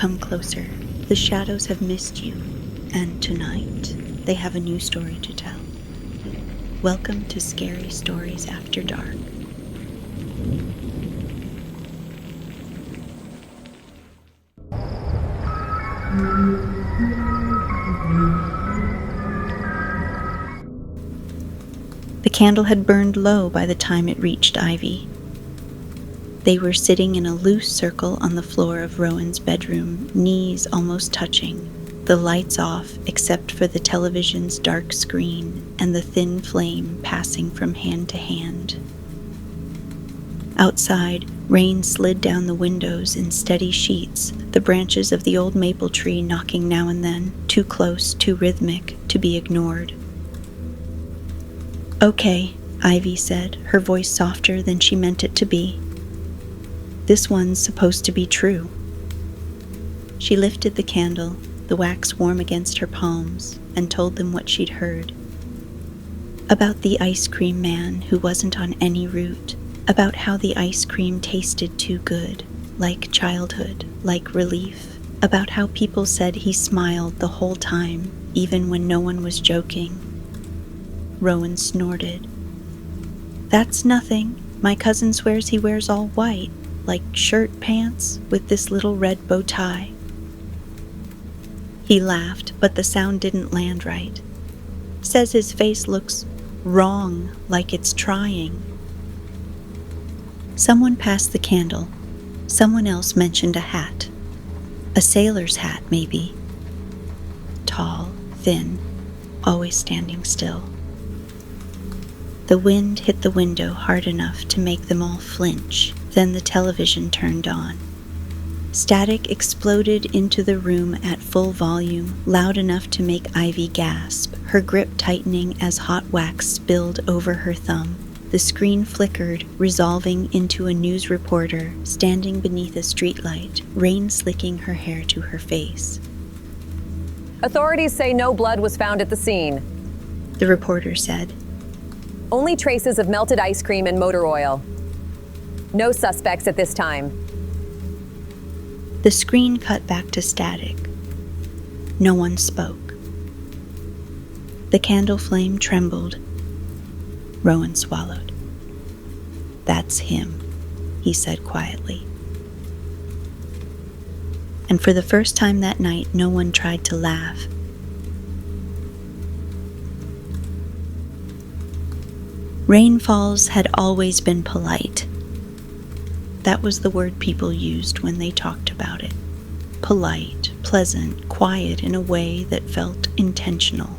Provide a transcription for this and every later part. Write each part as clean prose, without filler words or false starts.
Come closer. The shadows have missed you, and tonight they have a new story to tell. Welcome to Scary Stories After Dark. The candle had burned low by the time it reached Ivy. They were sitting in a loose circle on the floor of Rowan's bedroom, knees almost touching, the lights off except for the television's dark screen and the thin flame passing from hand to hand. Outside, rain slid down the windows in steady sheets, the branches of the old maple tree knocking now and then, too close, too rhythmic to be ignored. "Okay," Ivy said, her voice softer than she meant it to be. "This one's supposed to be true." She lifted the candle, the wax warm against her palms, and told them what she'd heard. About the ice cream man who wasn't on any route, about how the ice cream tasted too good, like childhood, like relief, about how people said he smiled the whole time, even when no one was joking. Rowan snorted. "That's nothing. My cousin swears he wears all white, like shirt pants with this little red bow tie." He laughed, but the sound didn't land right. "Says his face looks wrong, like it's trying." Someone passed the candle. Someone else mentioned a hat. A sailor's hat, maybe. Tall, thin, always standing still. The wind hit the window hard enough to make them all flinch. Then the television turned on. Static exploded into the room at full volume, loud enough to make Ivy gasp, her grip tightening as hot wax spilled over her thumb. The screen flickered, resolving into a news reporter standing beneath a streetlight, rain slicking her hair to her face. "Authorities say no blood was found at the scene," the reporter said. "Only traces of melted ice cream and motor oil. No suspects at this time." The screen cut back to static. No one spoke. The candle flame trembled. Rowan swallowed. "That's him," he said quietly. And for the first time that night, no one tried to laugh. Rainfalls had always been polite. That was the word people used when they talked about it. Polite, pleasant, quiet in a way that felt intentional.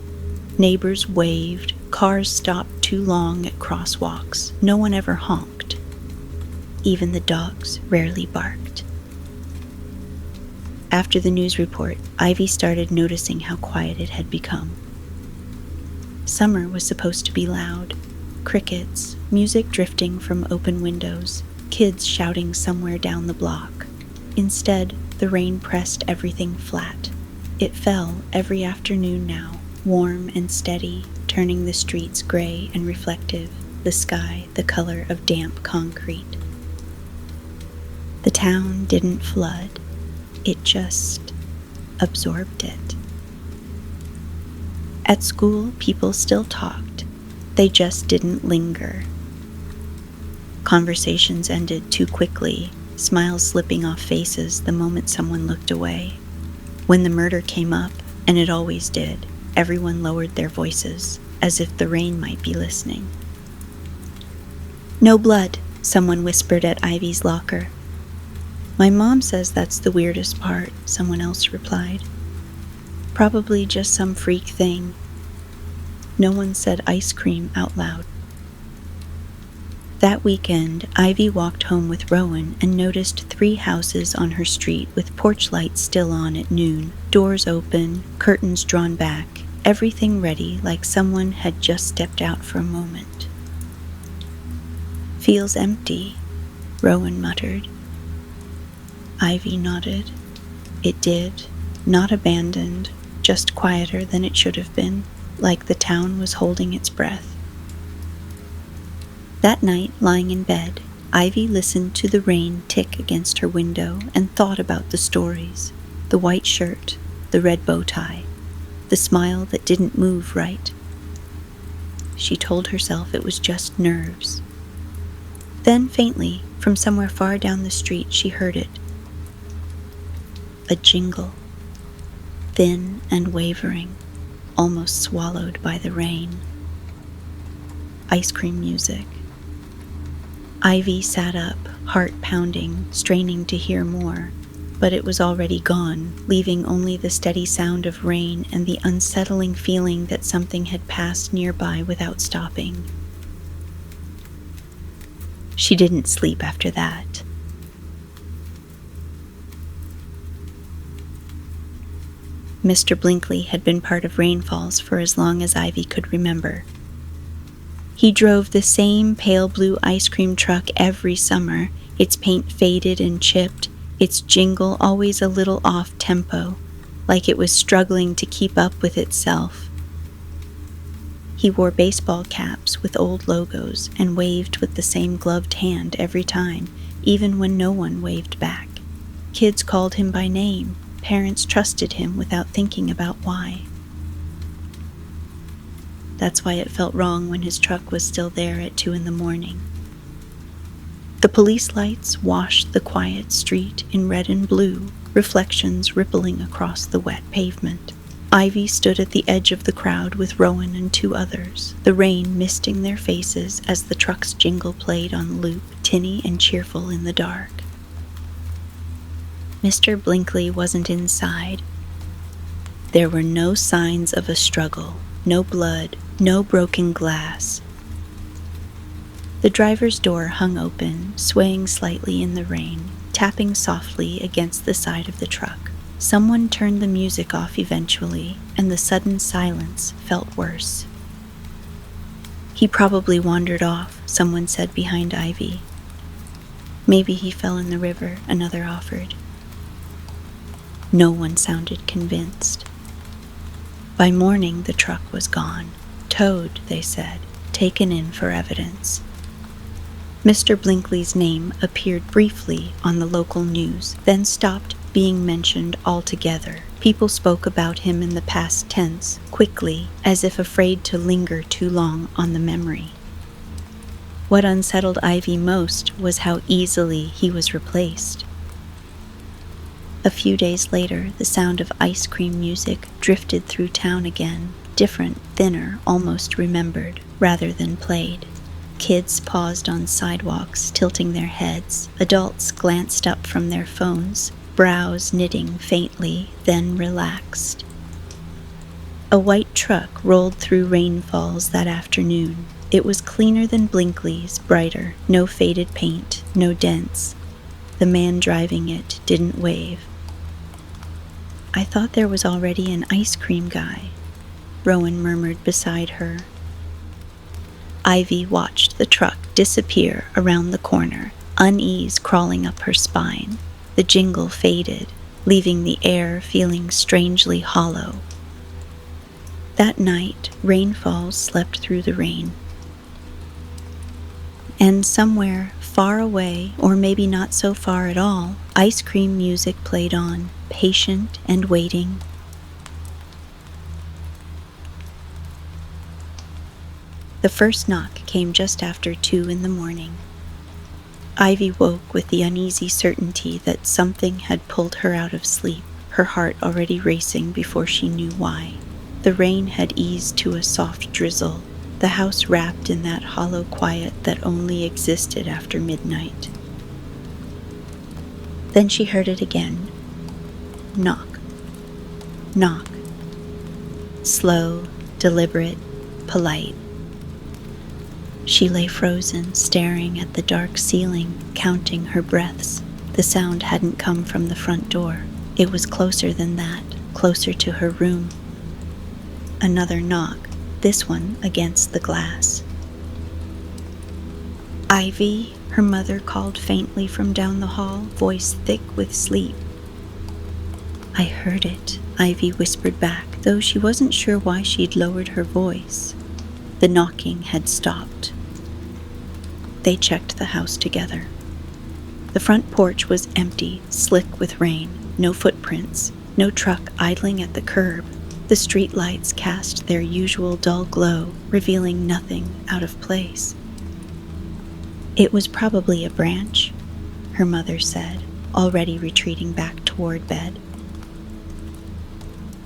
Neighbors waved, cars stopped too long at crosswalks. No one ever honked. Even the dogs rarely barked. After the news report, Ivy started noticing how quiet it had become. Summer was supposed to be loud. Crickets, music drifting from open windows, kids shouting somewhere down the block. Instead, the rain pressed everything flat. It fell every afternoon now, warm and steady, turning the streets gray and reflective, the sky the color of damp concrete. The town didn't flood, it just absorbed it. At school, people still talked. They just didn't linger. Conversations ended too quickly, smiles slipping off faces the moment someone looked away. When the murder came up, and it always did, everyone lowered their voices, as if the rain might be listening. "No blood," someone whispered at Ivy's locker. "My mom says that's the weirdest part," someone else replied. "Probably just some freak thing." No one said ice cream out loud. That weekend, Ivy walked home with Rowan and noticed 3 houses on her street with porch lights still on at noon, doors open, curtains drawn back, everything ready like someone had just stepped out for a moment. "Feels empty," Rowan muttered. Ivy nodded. It did, not abandoned, just quieter than it should have been, like the town was holding its breath. That night, lying in bed, Ivy listened to the rain tick against her window and thought about the stories. The white shirt, the red bow tie, the smile that didn't move right. She told herself it was just nerves. Then faintly, from somewhere far down the street, she heard it. A jingle, thin and wavering, almost swallowed by the rain. Ice cream music. Ivy sat up, heart pounding, straining to hear more, but it was already gone, leaving only the steady sound of rain and the unsettling feeling that something had passed nearby without stopping. She didn't sleep after that. Mr. Blinkley had been part of rainfalls for as long as Ivy could remember. He drove the same pale blue ice cream truck every summer, its paint faded and chipped, its jingle always a little off tempo, like it was struggling to keep up with itself. He wore baseball caps with old logos and waved with the same gloved hand every time, even when no one waved back. Kids called him by name. Parents trusted him without thinking about why. That's why it felt wrong when his truck was still there at 2 a.m. The police lights washed the quiet street in red and blue, reflections rippling across the wet pavement. Ivy stood at the edge of the crowd with Rowan and 2 others, the rain misting their faces as the truck's jingle played on loop, tinny and cheerful in the dark. Mr. Blinkley wasn't inside. There were no signs of a struggle, no blood, no broken glass. The driver's door hung open, swaying slightly in the rain, tapping softly against the side of the truck. Someone turned the music off eventually, and the sudden silence felt worse. He probably wandered off, someone said behind Ivy. Maybe he fell in the river, another offered. No one sounded convinced. By morning, the truck was gone. Towed, they said, taken in for evidence. Mr. Blinkley's name appeared briefly on the local news, then stopped being mentioned altogether. People spoke about him in the past tense, quickly, as if afraid to linger too long on the memory. What unsettled Ivy most was how easily he was replaced. A few days later, the sound of ice cream music drifted through town again, different, thinner, almost remembered, rather than played. Kids paused on sidewalks, tilting their heads. Adults glanced up from their phones, brows knitting faintly, then relaxed. A white truck rolled through rainfalls that afternoon. It was cleaner than Blinkley's, brighter, no faded paint, no dents. The man driving it didn't wave. I thought there was already an ice cream guy, Rowan murmured beside her. Ivy watched the truck disappear around the corner, unease crawling up her spine. The jingle faded, leaving the air feeling strangely hollow. That night, rainfalls slept through the rain. And somewhere, far away, or maybe not so far at all, ice cream music played on, patient and waiting. The first knock came just after 2 a.m. Ivy woke with the uneasy certainty that something had pulled her out of sleep, her heart already racing before she knew why. The rain had eased to a soft drizzle, the house wrapped in that hollow quiet that only existed after midnight. Then she heard it again. Knock. Knock. Slow, deliberate, polite. She lay frozen, staring at the dark ceiling, counting her breaths. The sound hadn't come from the front door. It was closer than that, closer to her room. Another knock, this one against the glass. Ivy, her mother called faintly from down the hall, voice thick with sleep. I heard it, Ivy whispered back, though she wasn't sure why she'd lowered her voice. The knocking had stopped. They checked the house together. The front porch was empty, slick with rain, no footprints, No truck idling at the curb. The street lights cast their usual dull glow, revealing nothing out of place. It was probably a branch, her mother said, already retreating back toward bed.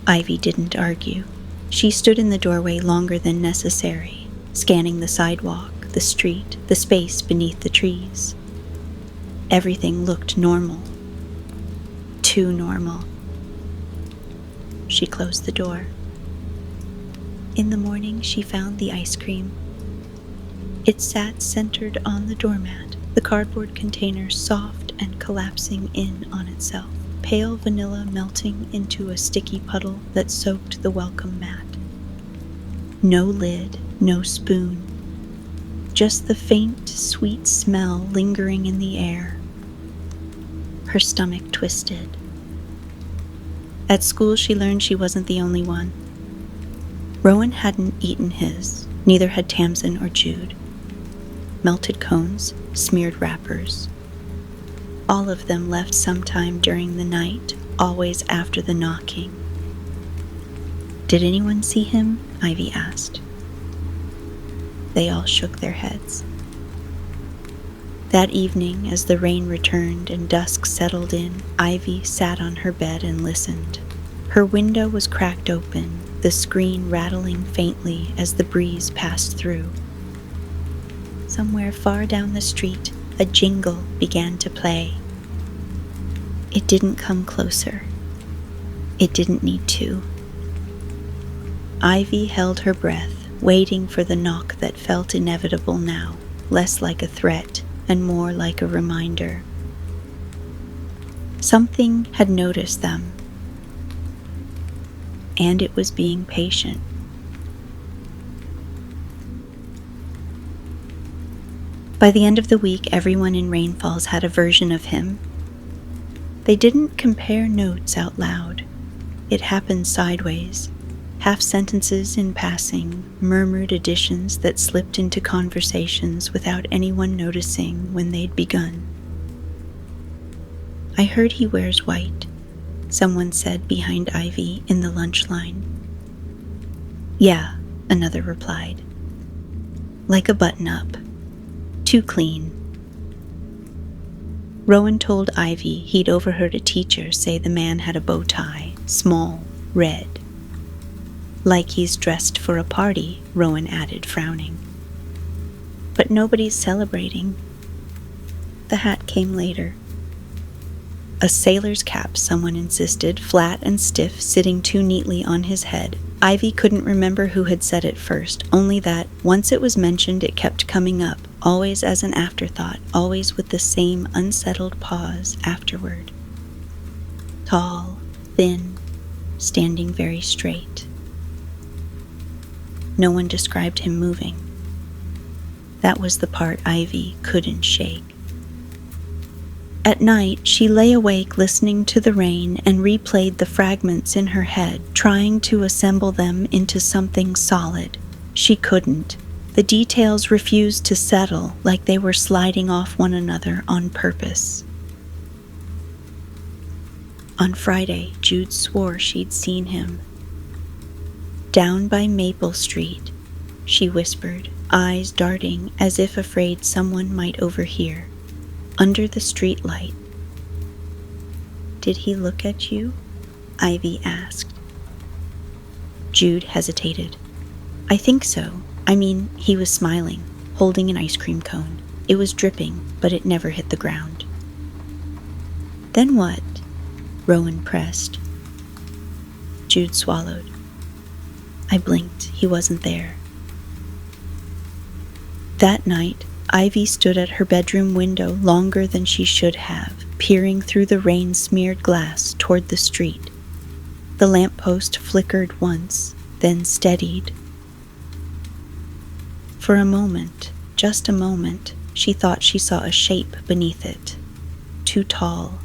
Ivy didn't argue. She stood in the doorway longer than necessary, scanning the sidewalk, the street, the space beneath the trees. Everything looked normal. Too normal. She closed the door. In the morning, she found the ice cream. It sat centered on the doormat, the cardboard container soft and collapsing in on itself, pale vanilla melting into a sticky puddle that soaked the welcome mat. No lid, no spoon, just the faint, sweet smell lingering in the air. Her stomach twisted. At school, she learned she wasn't the only one. Rowan hadn't eaten his, neither had Tamsin or Jude. Melted cones, smeared wrappers. All of them left sometime during the night, always after the knocking. Did anyone see him? Ivy asked. They all shook their heads. That evening, as the rain returned and dusk settled in, Ivy sat on her bed and listened. Her window was cracked open, the screen rattling faintly as the breeze passed through. Somewhere far down the street, a jingle began to play. It didn't come closer. It didn't need to. Ivy held her breath, waiting for the knock that felt inevitable now, less like a threat and more like a reminder. Something had noticed them, and it was being patient. By the end of the week, everyone in Rain Falls had a version of him. They didn't compare notes out loud. It happened sideways, half sentences in passing, murmured additions that slipped into conversations without anyone noticing when they'd begun. I heard he wears white, someone said behind Ivy in the lunch line. Yeah, another replied. Like a button-up. Too clean. Rowan told Ivy he'd overheard a teacher say the man had a bow tie, small, red. Like he's dressed for a party, Rowan added, frowning. But nobody's celebrating. The hat came later. A sailor's cap, someone insisted, flat and stiff, sitting too neatly on his head. Ivy couldn't remember who had said it first, only that, once it was mentioned, it kept coming up, always as an afterthought, always with the same unsettled pause afterward. Tall, thin, standing very straight. No one described him moving. That was the part Ivy couldn't shake. At night, she lay awake listening to the rain and replayed the fragments in her head, trying to assemble them into something solid. She couldn't. The details refused to settle, like they were sliding off one another on purpose. On Friday, Jude swore she'd seen him. Down by Maple Street, she whispered, eyes darting as if afraid someone might overhear. Under the street light. Did he look at you? Ivy asked. Jude hesitated. I think so. I mean, he was smiling, holding an ice cream cone. It was dripping, but it never hit the ground. Then what? Rowan pressed. Jude swallowed. I blinked. He wasn't there. That night, Ivy stood at her bedroom window longer than she should have, peering through the rain-smeared glass toward the street. The lamppost flickered once, then steadied. For a moment, just a moment, she thought she saw a shape beneath it. Too tall,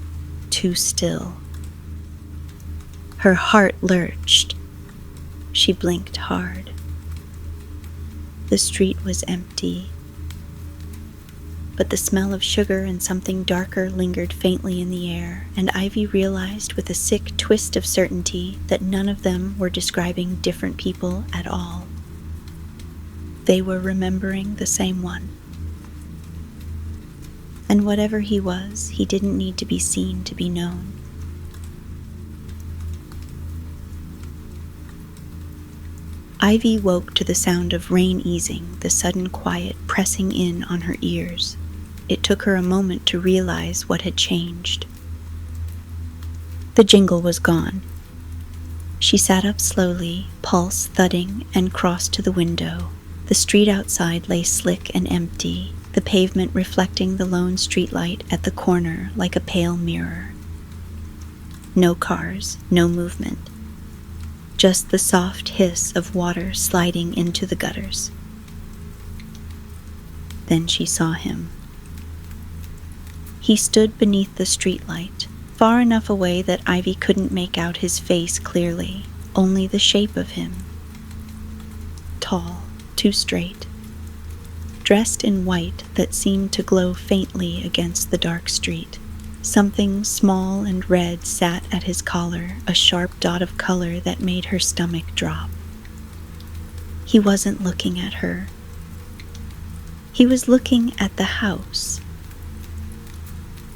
too still. Her heart lurched. She blinked hard. The street was empty. but the smell of sugar and something darker lingered faintly in the air, and Ivy realized with a sick twist of certainty that none of them were describing different people at all. They were remembering the same one. And whatever he was, he didn't need to be seen to be known. Ivy woke to the sound of rain easing, the sudden quiet pressing in on her ears. It took her a moment to realize what had changed. The jingle was gone. She sat up slowly, pulse thudding, and crossed to the window. The street outside lay slick and empty, the pavement reflecting the lone streetlight at the corner like a pale mirror. No cars, no movement. Just the soft hiss of water sliding into the gutters. Then she saw him. He stood beneath the streetlight, far enough away that Ivy couldn't make out his face clearly, only the shape of him. Tall, too straight, dressed in white that seemed to glow faintly against the dark street. Something small and red sat at his collar, a sharp dot of color that made her stomach drop. He wasn't looking at her. He was looking at the house.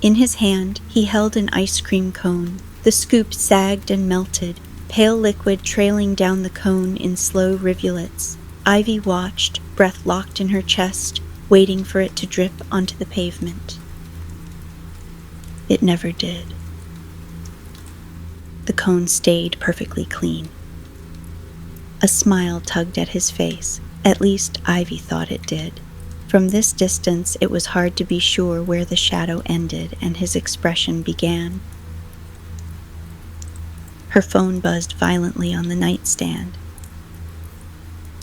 In his hand, he held an ice cream cone. The scoop sagged and melted, pale liquid trailing down the cone in slow rivulets. Ivy watched, breath locked in her chest, waiting for it to drip onto the pavement. It never did. The cone stayed perfectly clean. A smile tugged at his face, at least Ivy thought it did. From this distance, it was hard to be sure where the shadow ended and his expression began. Her phone buzzed violently on the nightstand.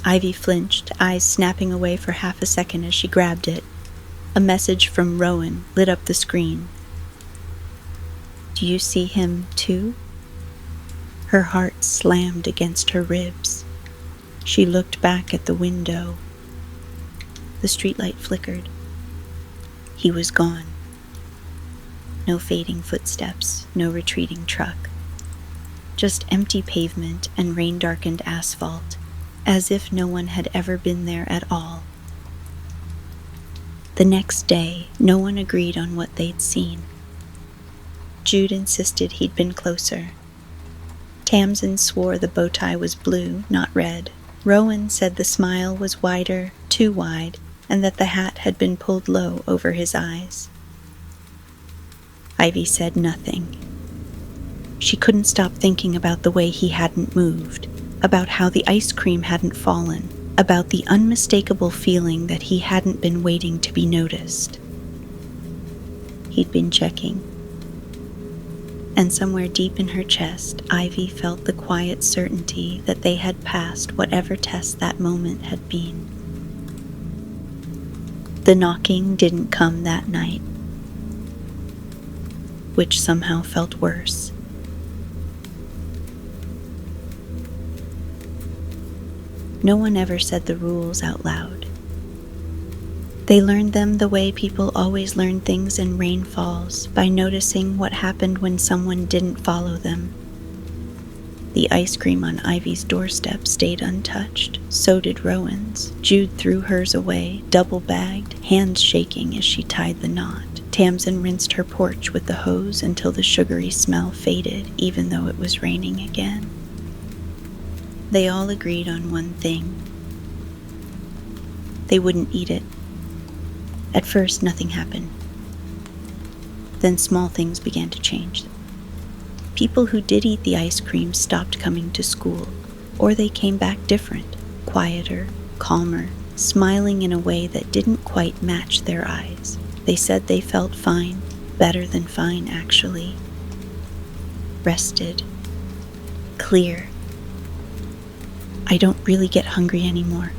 Ivy flinched, eyes snapping away for half a second as she grabbed it. A message from Rowan lit up the screen. "Do you see him, too?" Her heart slammed against her ribs. She looked back at the window. The streetlight flickered. He was gone. No fading footsteps, no retreating truck. Just empty pavement and rain-darkened asphalt, as if no one had ever been there at all. The next day, no one agreed on what they'd seen. Jude insisted he'd been closer. Tamsin swore the bow tie was blue, not red. Rowan said the smile was wider, too wide, and that the hat had been pulled low over his eyes. Ivy said nothing. She couldn't stop thinking about the way he hadn't moved, about how the ice cream hadn't fallen, about the unmistakable feeling that he hadn't been waiting to be noticed. He'd been checking. And somewhere deep in her chest, Ivy felt the quiet certainty that they had passed whatever test that moment had been. The knocking didn't come that night, which somehow felt worse. No one ever said the rules out loud. They learned them the way people always learn things in rainfalls, by noticing what happened when someone didn't follow them. The ice cream on Ivy's doorstep stayed untouched. So did Rowan's. Jude threw hers away, double-bagged, hands shaking as she tied the knot. Tamsin rinsed her porch with the hose until the sugary smell faded, even though it was raining again. They all agreed on one thing. They wouldn't eat it. At first, nothing happened. Then small things began to change. People who did eat the ice cream stopped coming to school, or they came back different, quieter, calmer, smiling in a way that didn't quite match their eyes. They said they felt fine, better than fine, actually. Rested. Clear. "I don't really get hungry anymore,"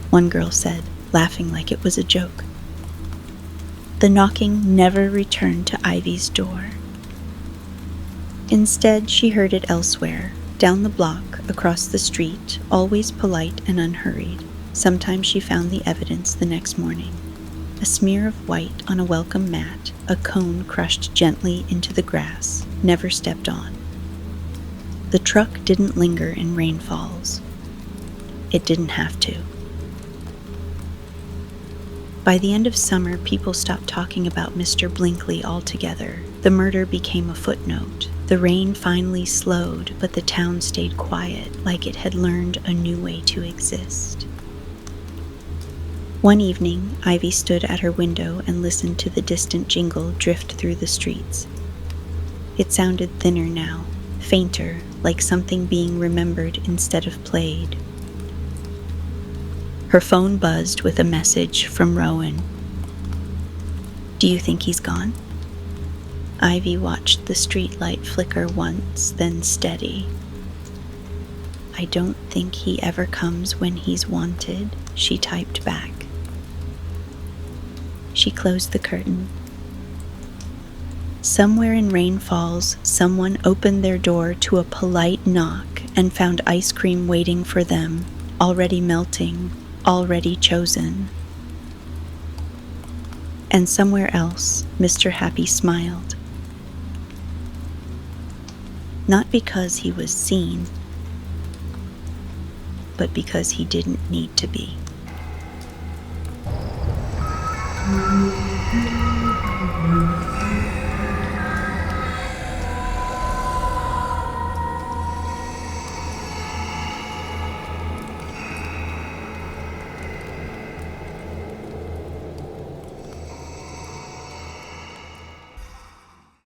one girl said, laughing like it was a joke. The knocking never returned to Ivy's door. Instead, she heard it elsewhere, down the block, across the street, always polite and unhurried. Sometimes she found the evidence the next morning. A smear of white on a welcome mat, a cone crushed gently into the grass, never stepped on. The truck didn't linger in rainfalls. It didn't have to. By the end of summer, people stopped talking about Mr. Blinkley altogether. The murder became a footnote. The rain finally slowed, but the town stayed quiet, like it had learned a new way to exist. One evening, Ivy stood at her window and listened to the distant jingle drift through the streets. It sounded thinner now, fainter, like something being remembered instead of played. Her phone buzzed with a message from Rowan. "Do you think he's gone?" Ivy watched the streetlight flicker once, then steady. "I don't think he ever comes when he's wanted," she typed back. She closed the curtain. Somewhere in Rain Falls, someone opened their door to a polite knock and found ice cream waiting for them, already melting, already chosen. And somewhere else, Mr. Happy smiled. Not because he was seen, but because he didn't need to be.